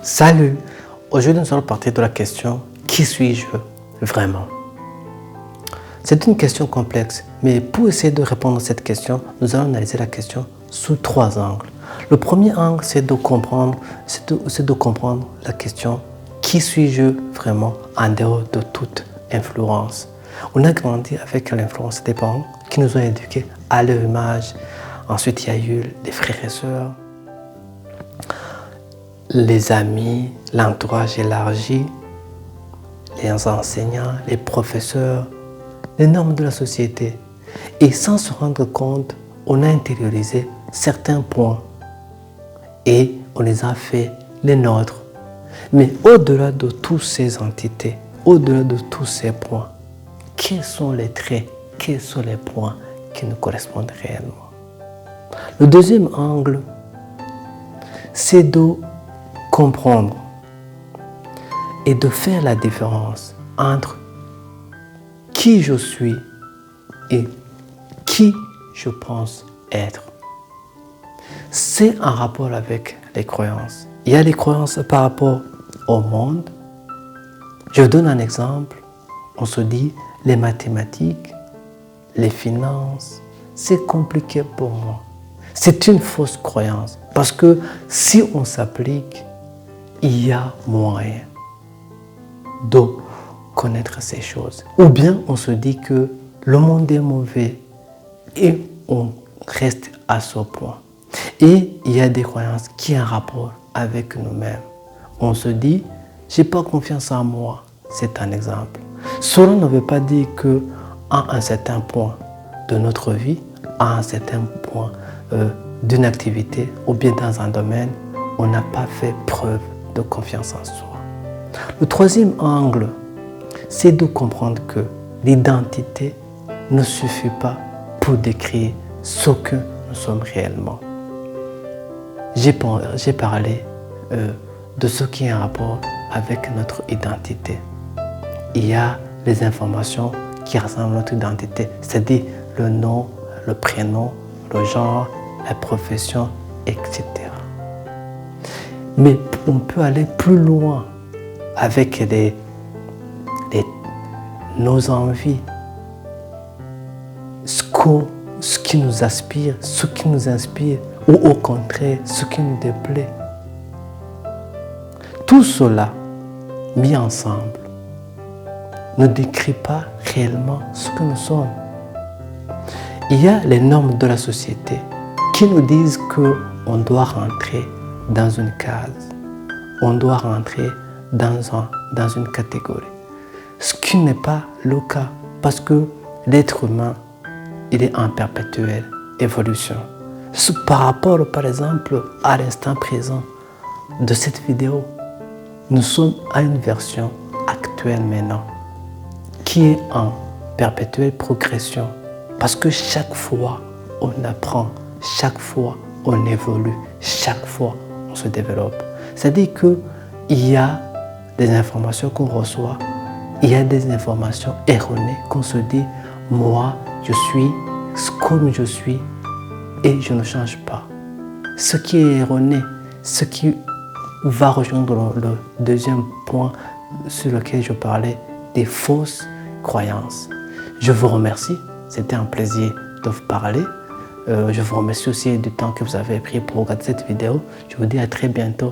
Salut! Aujourd'hui, nous allons partir de la question « Qui suis-je vraiment ?» C'est une question complexe, mais pour essayer de répondre à cette question, nous allons analyser la question sous 3 angles. Le premier angle, c'est de comprendre la question « Qui suis-je vraiment ?» en dehors de toute influence. On a grandi avec l'influence des parents qui nous ont éduqués à leur image. Ensuite, il y a eu les frères et sœurs, les amis, l'entourage élargi, les enseignants, les professeurs, les normes de la société. Et sans se rendre compte, on a intériorisé certains points et on les a fait les nôtres. Mais au-delà de toutes ces entités, au-delà de tous ces points, quels sont les traits, quels sont les points qui nous correspondent réellement? Le deuxième angle, c'est de comprendre et de faire la différence entre qui je suis et qui je pense être. C'est en rapport avec les croyances. Il y a les croyances par rapport au monde. Je vous donne un exemple. On se dit les mathématiques, les finances, c'est compliqué pour moi. C'est une fausse croyance parce que si on s'applique, il y a moyen de connaître ces choses. Ou bien on se dit que le monde est mauvais et on reste à ce point. Et il y a des croyances qui ont un rapport avec nous-mêmes. On se dit, j'ai pas confiance en moi. C'est un exemple. Cela ne veut pas dire que à un certain point de notre vie, à un certain point d'une activité ou bien dans un domaine, on n'a pas fait preuve de confiance en soi. Le troisième angle, c'est de comprendre que l'identité ne suffit pas pour décrire ce que nous sommes réellement. J'ai parlé de ce qui est en rapport avec notre identité. Il y a les informations qui ressemblent à notre identité, c'est-à-dire le nom, le prénom, le genre, la profession, etc. Mais on peut aller plus loin avec nos envies, ce qui nous aspire, ce qui nous inspire, ou au contraire, ce qui nous déplaît. Tout cela, mis ensemble, ne décrit pas réellement ce que nous sommes. Il y a les normes de la société qui nous disent qu'on doit rentrer dans une case, on doit rentrer dans une catégorie. Ce qui n'est pas le cas parce que l'être humain, il est en perpétuelle évolution. Par rapport, par exemple, à l'instant présent de cette vidéo, nous sommes à une version actuelle maintenant qui est en perpétuelle progression parce que chaque fois on apprend, chaque fois on évolue, chaque fois on se développe. C'est-à-dire qu'il y a des informations qu'on reçoit, il y a des informations erronées qu'on se dit, moi je suis comme je suis et je ne change pas. Ce qui est erroné, ce qui va rejoindre le deuxième point sur lequel je parlais, des fausses croyances. Je vous remercie, c'était un plaisir de vous parler. Je vous remercie aussi du temps que vous avez pris pour regarder cette vidéo. Je vous dis à très bientôt